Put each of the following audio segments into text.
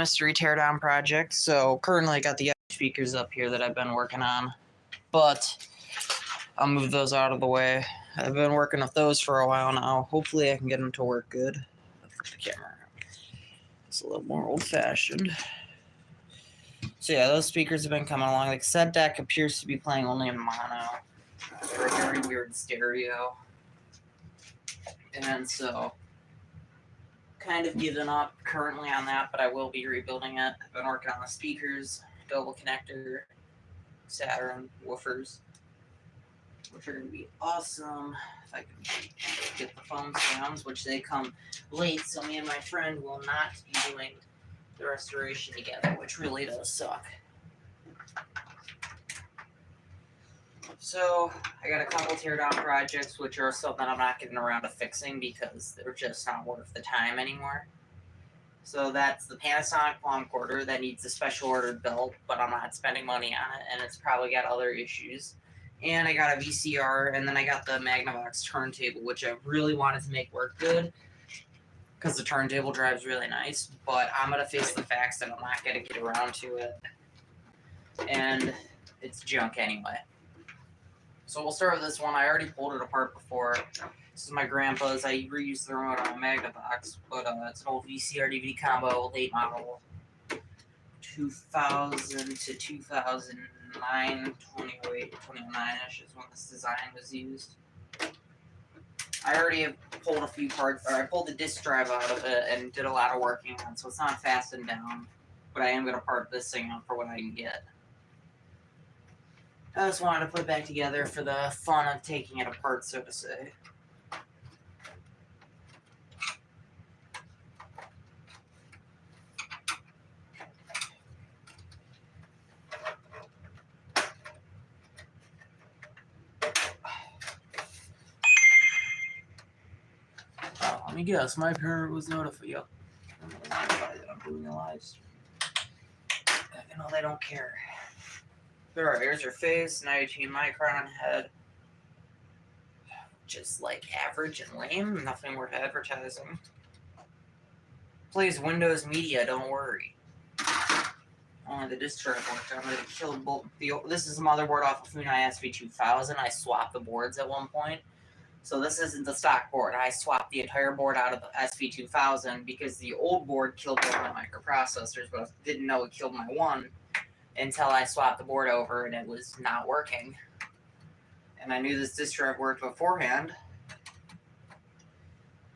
mystery teardown project. So currently I got the speakers up here that I've been working on, but I'll move those out of the way. I've been working with those for a while now. Hopefully I can get them to work good. I'll flip the camera around. It's a little more old-fashioned. So yeah, those speakers have been coming along. Like said deck appears to be playing only in mono. They're a very weird stereo. And so kind of given up currently on that, but I will be rebuilding it. I've been working on the speakers, double connector, Saturn woofers, which are going to be awesome if I can get the foam sounds, which they come late, so me and my friend will not be doing the restoration together, which really does suck. So I got a couple teardown projects, which are something I'm not getting around to fixing because they're just not worth the time anymore. So that's the Panasonic palm quarter that needs a special ordered belt, but I'm not spending money on it, and it's probably got other issues. And I got a VCR, and then I got the Magnavox turntable, which I really wanted to make work good because the turntable drives really nice, but I'm going to face the facts that I'm not going to get around to it, and it's junk anyway. So we'll start with this one. I already pulled it apart before. This is my grandpa's. I reused the remote on my Magnavox, but it's an old VCR DVD combo, late model, 2000 to 2009, 2008, 2009-ish is when this design was used. I already have pulled a few parts, or I pulled the disk drive out of it and did a lot of working on it, so it's not fastened down, but I am going to part this thing out for what I can get. I just wanted to put it back together for the fun of taking it apart, so to say. Oh, let me guess, my parent was notified. Yep. I don't know why I'm doing a live stream. You know, they don't care. Alright, here's your face, 19 micron head. Just like average and lame, nothing worth advertising. Plays Windows Media, don't worry. Only the disk drive worked. I'm gonna kill both. This is a motherboard off of Funai SV2000. I swapped the boards at one point. So this isn't the stock board. I swapped the entire board out of the SV2000 because the old board killed both my microprocessors, but I didn't know it killed my one until I swapped the board over and it was not working. And I knew this disk drive worked beforehand.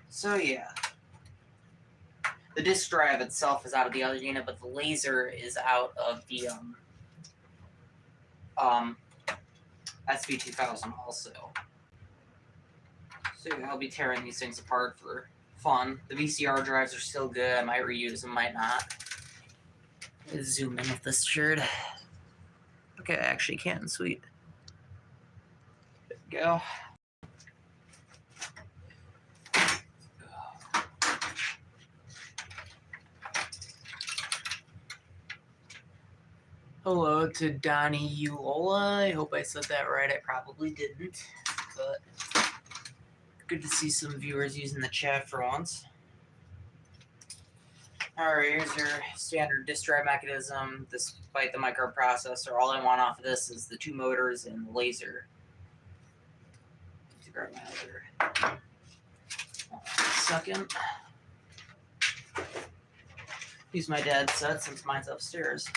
So yeah. The disk drive itself is out of the other unit, but the laser is out of the SV2000 also. So yeah, I'll be tearing these things apart for fun. The VCR drives are still good. I might reuse them, might not. Let's zoom in with this shirt. Okay, I actually can. Sweet. There we go. Hello to Donnie Ulola. I hope I said that right. I probably didn't, but good to see some viewers using the chat for once. Alright, here's your standard disk drive mechanism. Despite the microprocessor, all I want off of this is the two motors and the laser. Let's grab my other. Second. Use my dad's set since mine's upstairs.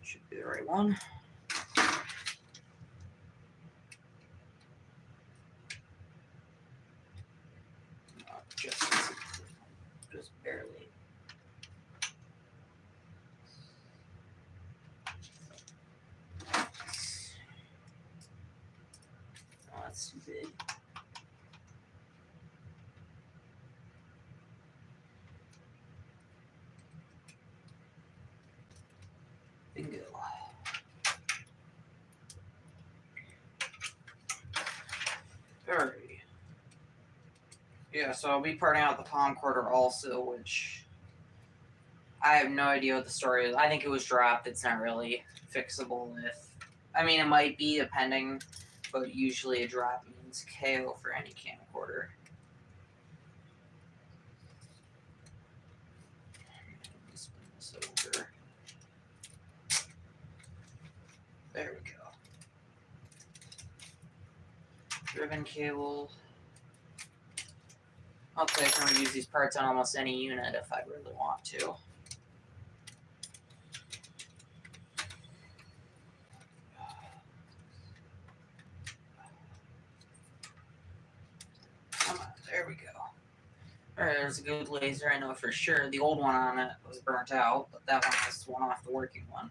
Should be the right one. Just barely. Oh, that's too big. Bingo. Alright. Yeah, so I'll be parting out the palm quarter also, which I have no idea what the story is. I think it was dropped. It's not really fixable. I mean, it might be, depending, but usually a drop means KO for any camcorder. Let me spin this over. There we go. Ribbon cable. Okay, I can reuse these parts on almost any unit if I really want to. Come on, there we go. Alright, there's a good laser, I know for sure. The old one on it was burnt out, but that one was one off the working one.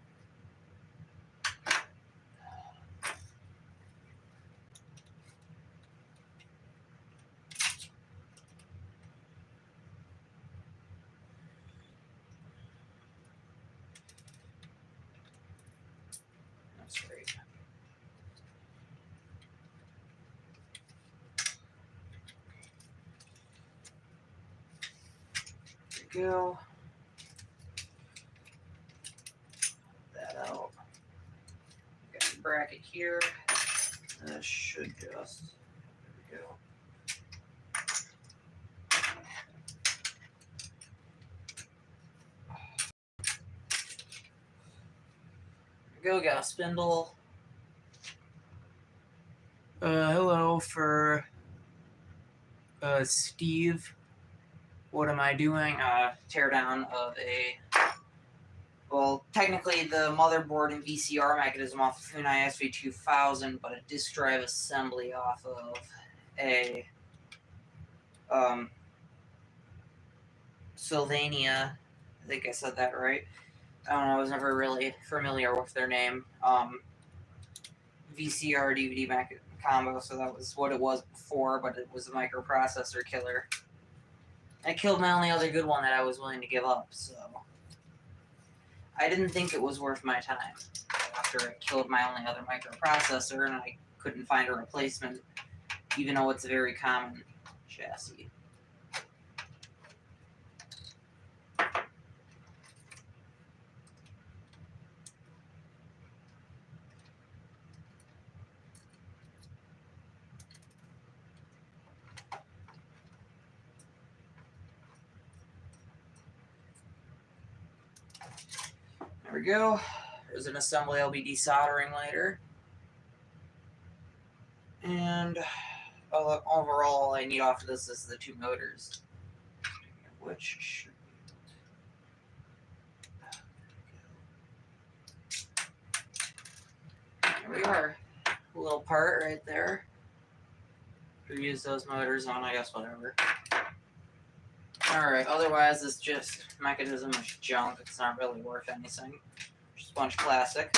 That's great. There we go. That out. Got the bracket here. That should just. There we go. There we go. Got a spindle. Hello for Steve. What am I doing? Teardown of a. Well, technically the motherboard and VCR mechanism off of Funai SV2000, but a disk drive assembly off of a Sylvania. I think I said that right. I don't know, I was never really familiar with their name. VCR DVD combo, so that was what it was before, but it was a microprocessor killer. I killed my only other good one that I was willing to give up, so I didn't think it was worth my time. After it killed my only other microprocessor and I couldn't find a replacement, even though it's a very common chassis. There we go. There's an assembly I'll be desoldering later. And overall, all I need off of this is the two motors, which should be. There we are. A little part right there. Reuse those motors on, I guess, whatever. Alright, otherwise this just mechanism is junk. It's not really worth anything. Just a bunch of plastic.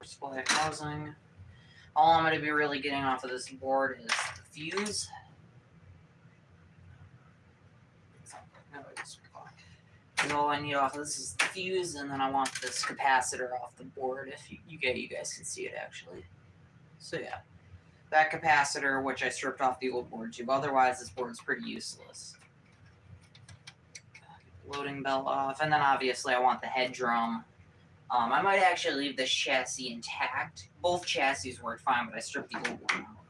Display housing. All I'm going to be really getting off of this board is the fuse. And all I need off of this is the fuse, and then I want this capacitor off the board. If you guys can see it actually. So yeah, that capacitor, which I stripped off the old board too. Otherwise, this board is pretty useless. Loading belt off, and then obviously I want the head drum. I might actually leave this chassis intact. Both chassis work fine, but I stripped the old one out.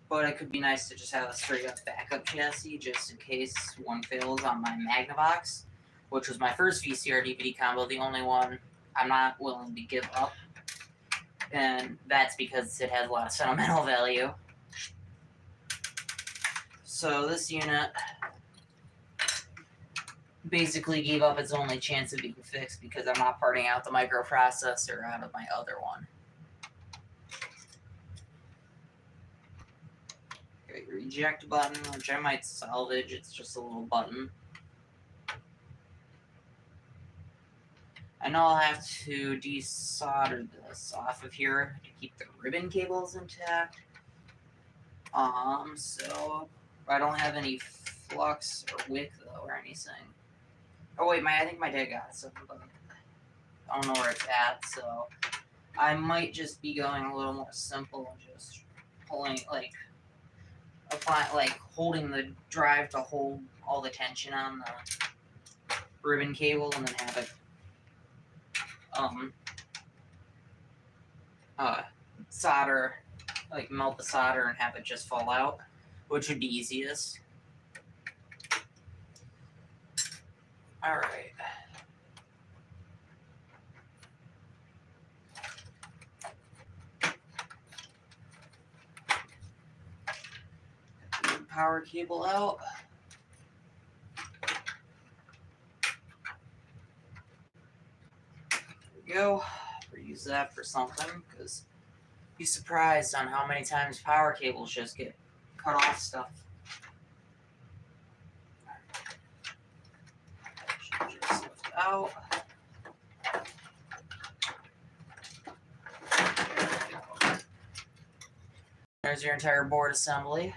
But it could be nice to just have a straight up backup chassis just in case one fails on my Magnavox, which was my first VCR DVD combo, the only one I'm not willing to give up. And that's because it has a lot of sentimental value. So this unit basically gave up its only chance of being fixed because I'm not parting out the microprocessor out of my other one. Okay, reject button, which I might salvage. It's just a little button. I know I'll have to desolder this off of here to keep the ribbon cables intact. So I don't have any flux or wick though or anything. Oh wait, I think my dad got something, but I don't know where it's at, so I might just be going a little more simple and just pulling, like, like holding the drive to hold all the tension on the ribbon cable, and then have it solder, like melt the solder and have it just fall out, which would be easiest. All right. Power cable out. There we go. We'll use that for something, because be surprised on how many times power cables just get cut off stuff. Should just lift out. There's your entire board assembly.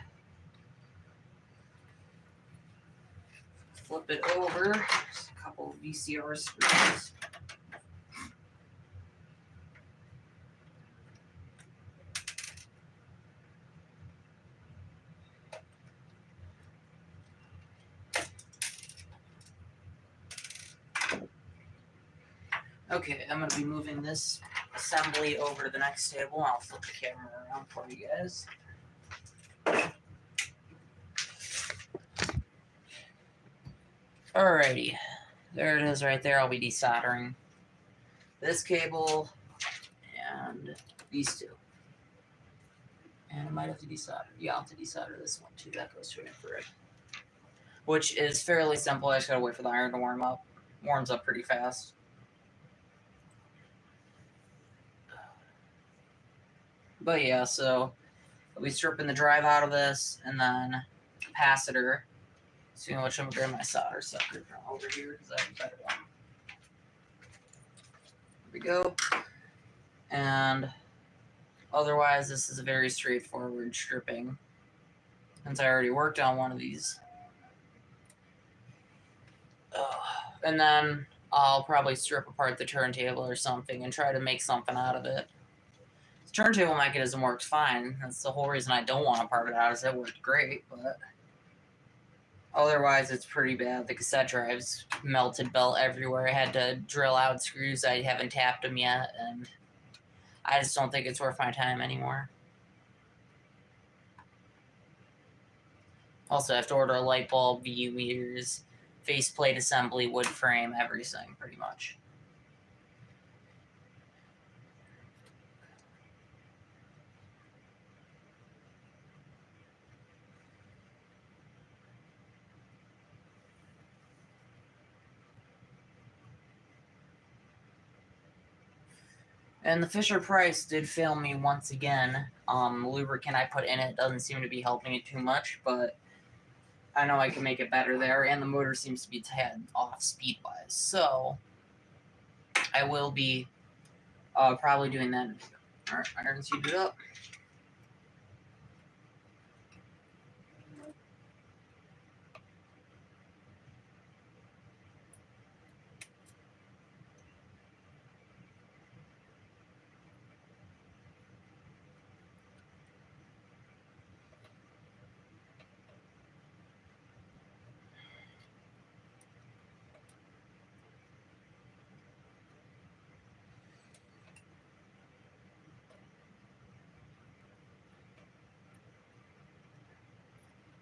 Flip it over. Just a couple of VCR screws. Okay, I'm going to be moving this assembly over to the next table. I'll flip the camera around for you guys. Alrighty, there it is right there. I'll be desoldering this cable and these two. And I might have to desolder. Yeah, I'll have to desolder this one too. That goes to an infrared. Which is fairly simple. I just gotta wait for the iron to warm up. Warms up pretty fast. But yeah, so I'll be stripping the drive out of this and then capacitor. Speaking of which, I'm gonna grab my solder sucker from over here because I have a better one. There we go. And otherwise, this is a very straightforward stripping, since I already worked on one of these. And then I'll probably strip apart the turntable or something and try to make something out of it. The turntable mechanism works fine. That's the whole reason I don't want to part it out, is it worked great, but otherwise it's pretty bad. The cassette drive's melted belt everywhere. I had to drill out screws. I haven't tapped them yet, and I just don't think it's worth my time anymore. Also, I have to order a light bulb, VU meters, faceplate assembly, wood frame, everything, pretty much. And the Fisher-Price did fail me once again. The lubricant I put in it doesn't seem to be helping it too much, but I know I can make it better there, and the motor seems to be tad off speed-wise. So I will be probably doing that. All right, iron's heated up.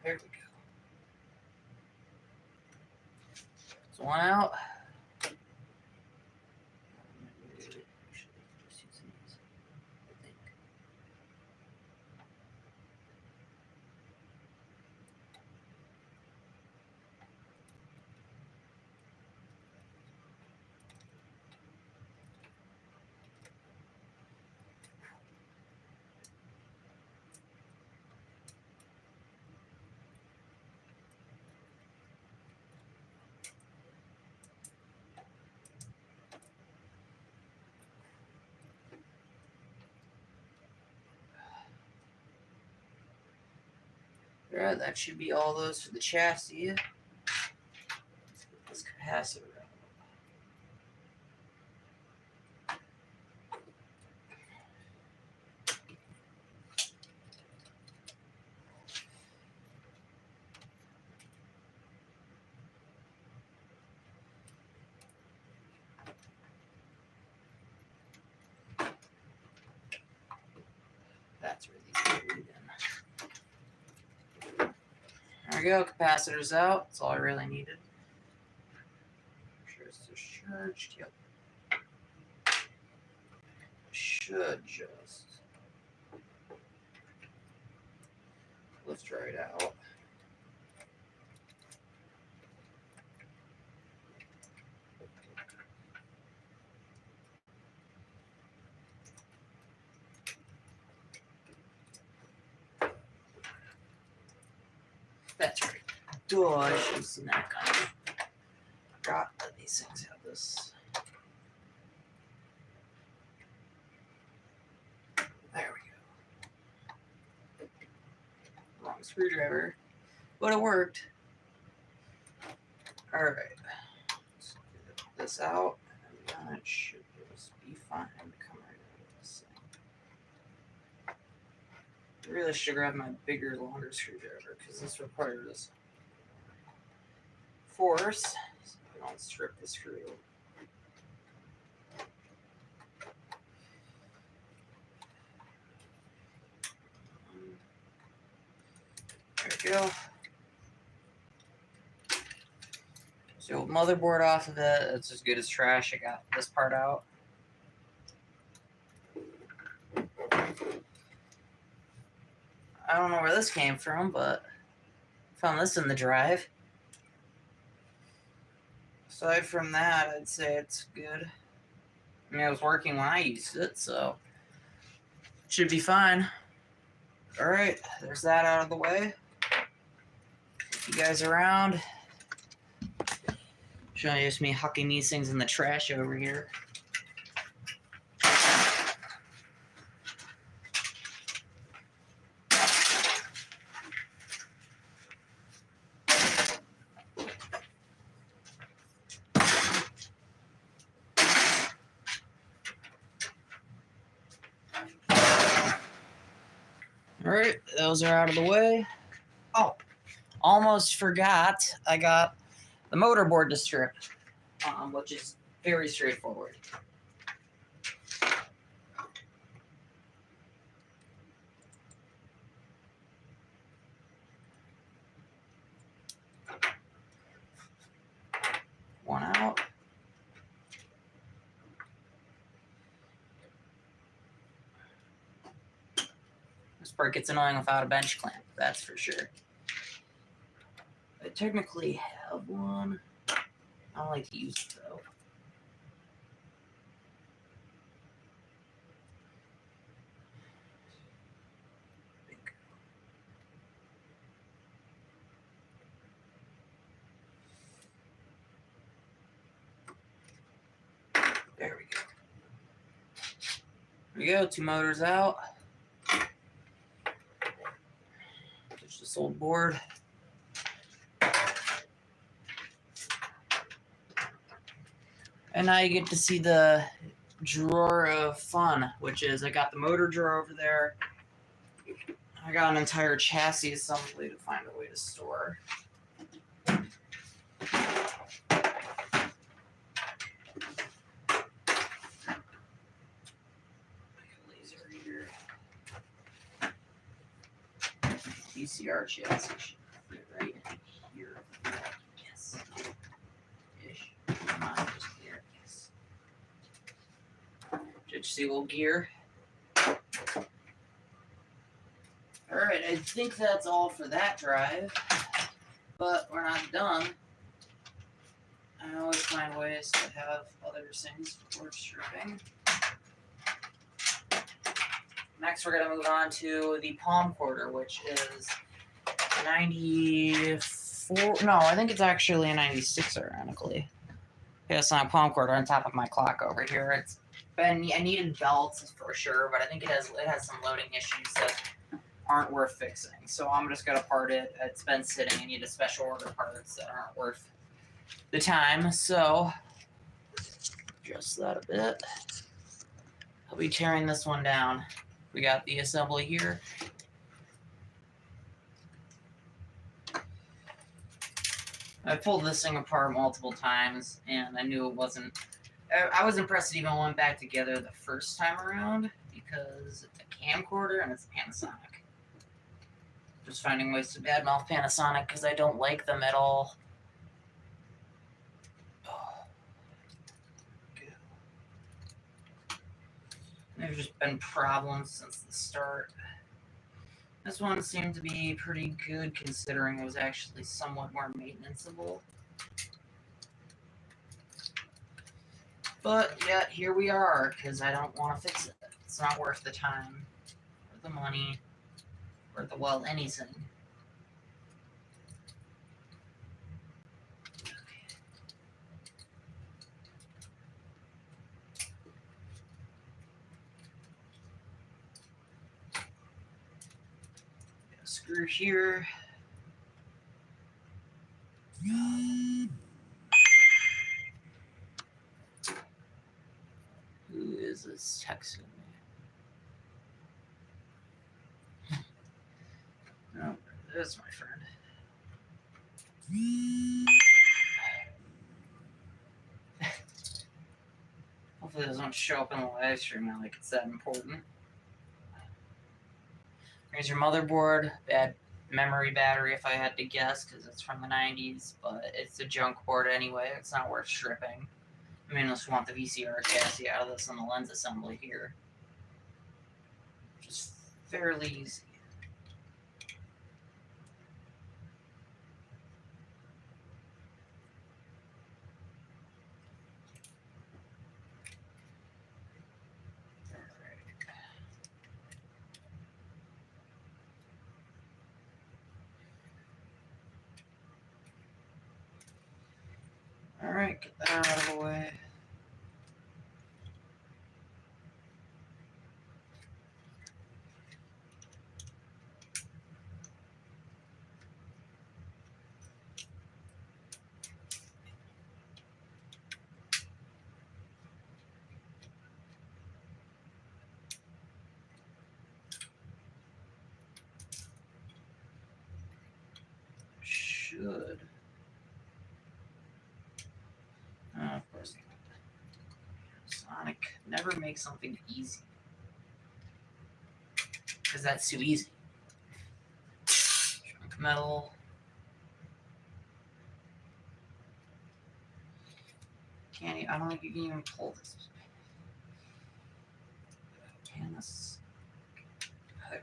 There we go. So one out. Alright, that should be all those for the chassis. Let's get this capacitor out. we go. Capacitor's out. That's all I really needed. Make sure it's discharged. Yep. Should just lift right out. That's right. Duh, I should have seen that coming. Forgot that these things have this. There we go. Wrong screwdriver, but it worked. All right. Let's get this out, and that should just be fine. Come right out of this thing. I really should grab my bigger, longer screwdriver because this requires force. So I don't strip the screw. There we go. So motherboard off of it. It's as good as trash. I got this part out. I don't know where this came from, but I found this in the drive. Aside from that, I'd say it's good. I mean, it was working when I used it, so it should be fine. All right, there's that out of the way. You guys around. Showing just me hucking these things in the trash over here. All right, those are out of the way. Oh, almost forgot. I got the motor board to strip, which is very straightforward. One out. This part gets annoying without a bench clamp, that's for sure. I technically have one. I don't like to use it though. There we go. There we go, 2 motors out. There's this old board. And now you get to see the drawer of fun, which is I got the motor drawer over there. I got an entire chassis assembly to find a way to store. Laser reader. VCR chassis should fit right here. Yes. Ish. Come on, just here. Yes. Did you see a little gear? Alright, I think that's all for that drive. But we're not done. I always find ways to have other things before stripping. Next, we're going to move on to the palm quarter, which is 94. No, I think it's actually a 96, ironically. Okay, it's not a palm quarter on top of my clock over here. It's been, I needed belts for sure, but I think it has some loading issues that aren't worth fixing. So I'm just going to part it. It's been sitting. I need a special order parts that aren't worth the time. So adjust that a bit. I'll be tearing this one down. We got the assembly here. I pulled this thing apart multiple times, and I knew it wasn't... I was impressed it even went back together the first time around, because it's a camcorder and it's Panasonic. Just finding ways to badmouth Panasonic because I don't like them at all. There's just been problems since the start. This one seemed to be pretty good considering it was actually somewhat more maintenanceable. But yet, here we are, because I don't want to fix it. It's not worth the time, or the money, or the, well, anything. Screw here. Who is this texting me? Oh, there's my friend. Hopefully it doesn't show up in the live stream now like it's that important. Here's your motherboard. Bad memory battery if I had to guess because it's from the 90s, but it's a junk board anyway. It's not worth stripping. I mean, unless you want the VCR chassis out of this and the lens assembly here. Just fairly easy. Alright, get that out of the way. Should. Of course not. Sonic never makes something easy. Because that's too easy. Chunk metal. I don't think you can even pull this. Panas. There we go.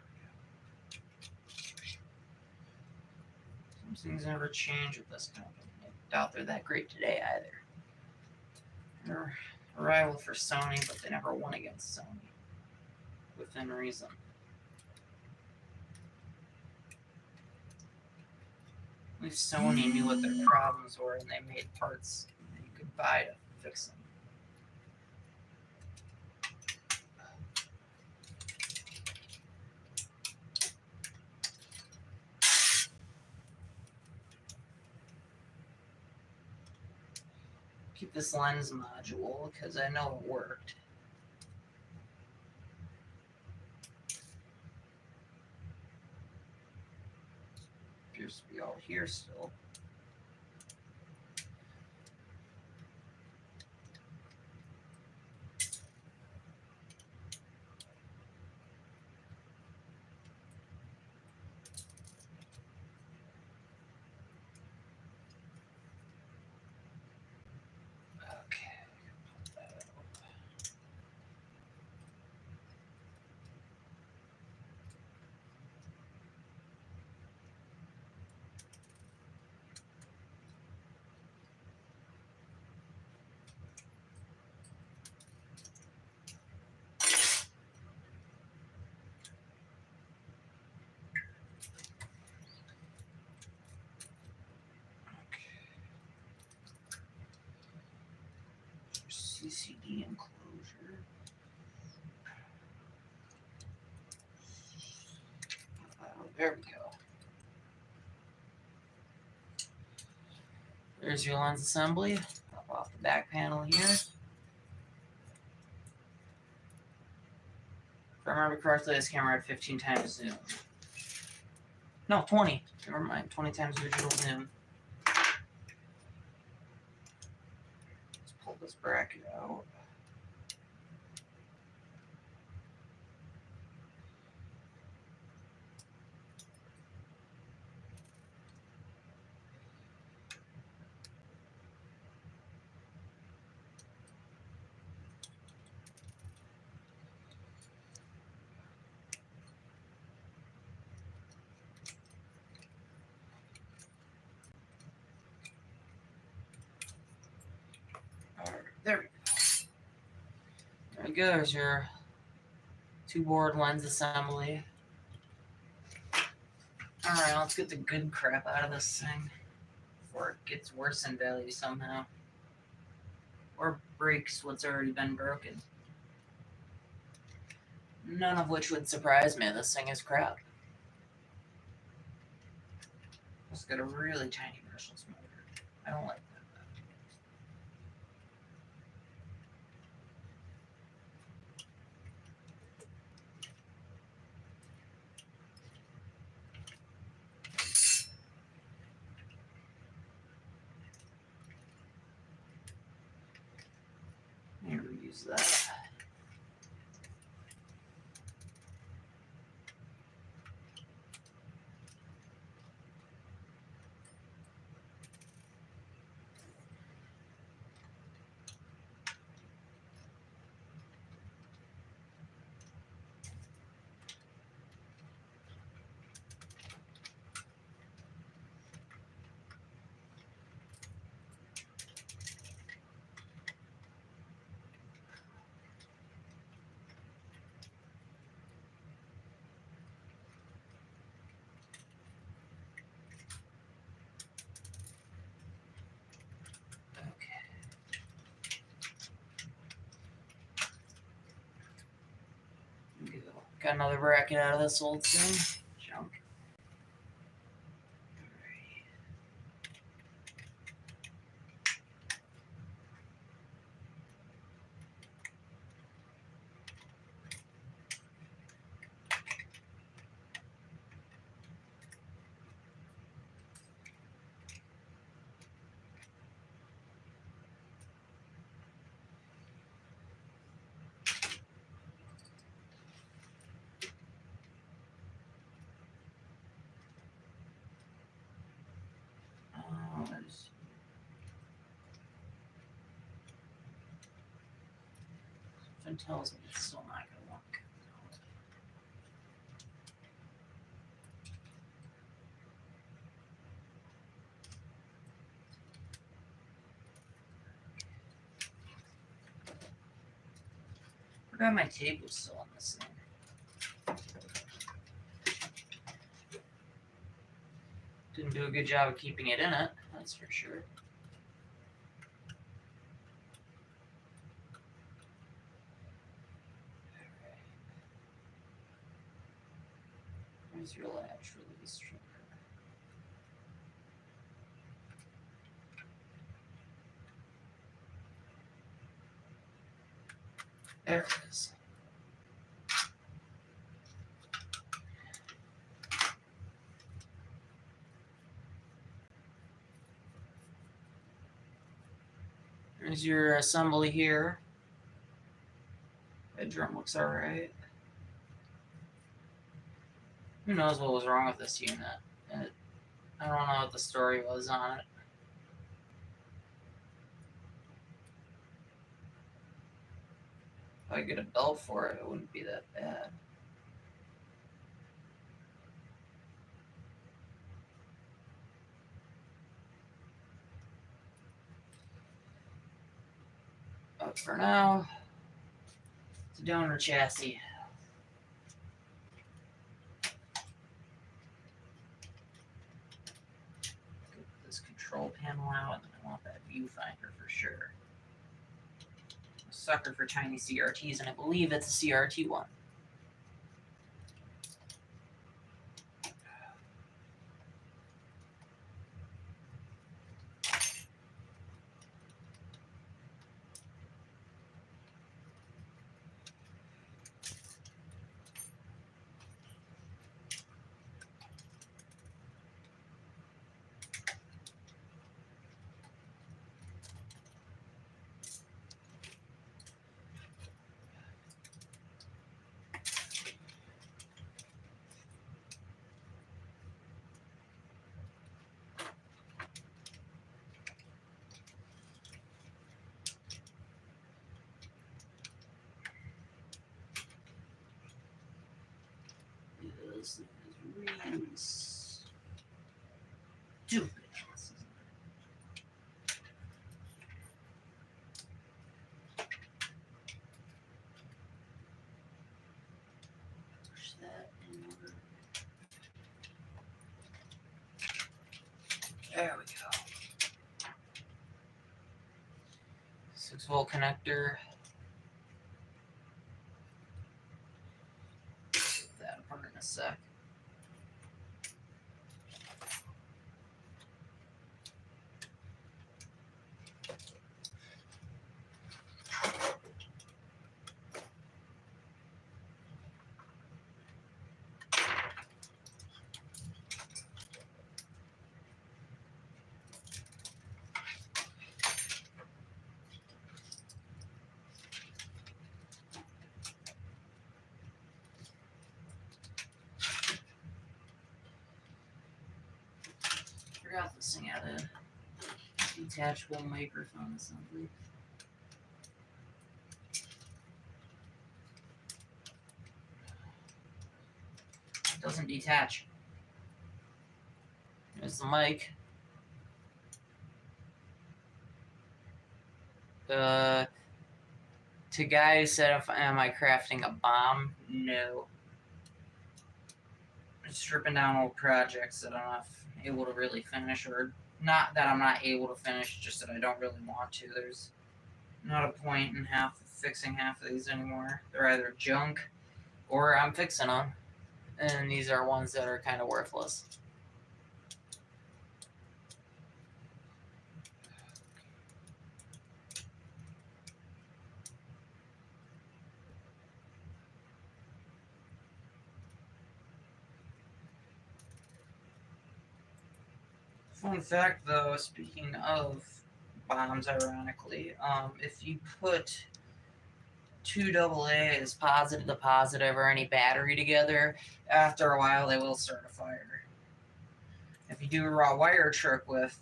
Some things never change with this company. I doubt they're that great today either. They're a rival for Sony, but they never won against Sony. Within reason. At least Sony knew what their problems were and they made parts that you could buy to fix them. Keep this lens module because I know it worked. Appears to be all here still. CCD enclosure. There we go. There's your lens assembly. Pop off the back panel here. If I remember correctly, this camera had 15 times zoom. No, 20. Never mind. 20 times digital zoom. Let's pull this bracket out. There goes your 2-board lens assembly. Alright, let's get the good crap out of this thing before it gets worse in value somehow. Or breaks what's already been broken. None of which would surprise me. This thing is crap. It's got a really tiny brushless motor. I don't like that. Let me reuse that. Got another bracket out of this old thing. Junk. Something tells me it's still not going to work. Forgot my tape was still on this thing. Didn't do a good job of keeping it in it, that's for sure. Where's your latch release trigger? There it is. There's your assembly here. That drum looks alright. Who knows what was wrong with this unit? I don't know what the story was on it. If I get a belt for it, it wouldn't be that bad. But for now, it's a donor chassis. Get this control panel out, and then I want that viewfinder for sure. A sucker for tiny CRTs, and I believe it's a CRT one. This is really stupid. There we go. 6-volt connector. Put that apart in a sec. Forgot this thing had a detachable microphone assembly. It doesn't detach. There's the mic. To guys said, am I crafting a bomb? No. Just stripping down old projects that I'm not able to really finish, or not that I'm not able to finish, just that I don't really want to. There's not a point in fixing half of these anymore. They're either junk or I'm fixing them, and these are ones that are kind of worthless. Fun fact, though, speaking of bombs, ironically, if you put two AA's positive to positive or any battery together, after a while they will start a fire. If you do a raw wire trick with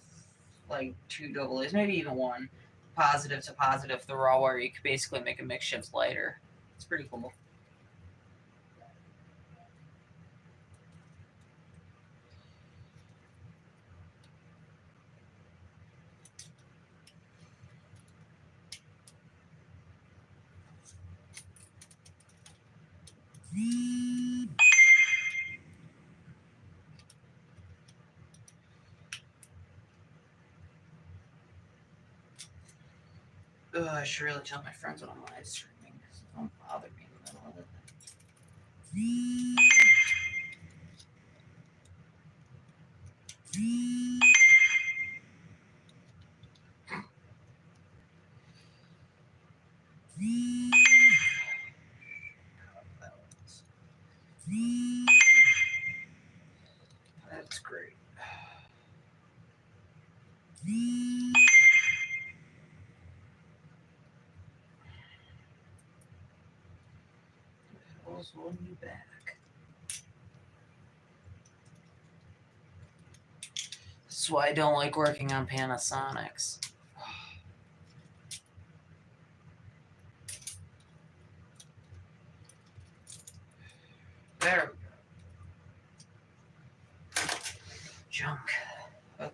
like two AA's, maybe even one, positive to positive, the raw wire, you could basically make a makeshift lighter. It's pretty cool. I should really tell my friends when I'm live streaming, so don't bother me in the middle of it. That's great. What's holding you back? This is why I don't like working on Panasonics. There we go. Junk. Okay.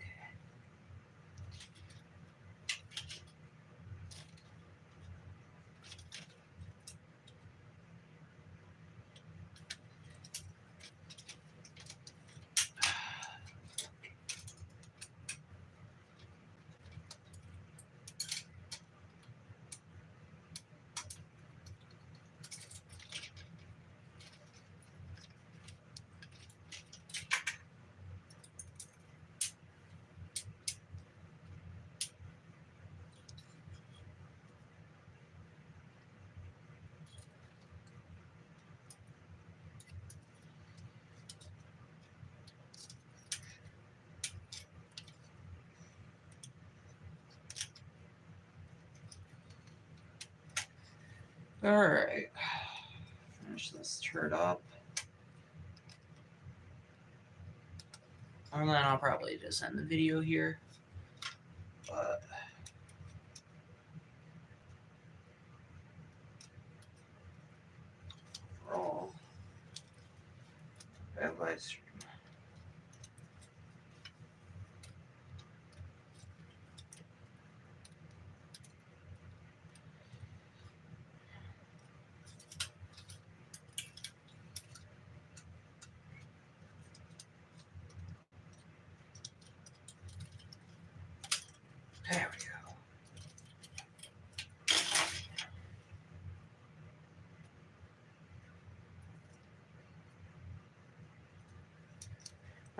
Alright. Finish this turd up. And then I'll probably just end the video here. But overall, bad live stream. There we go.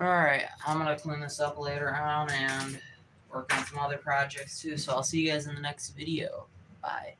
Alright, I'm going to clean this up later on and work on some other projects too. So I'll see you guys in the next video. Bye.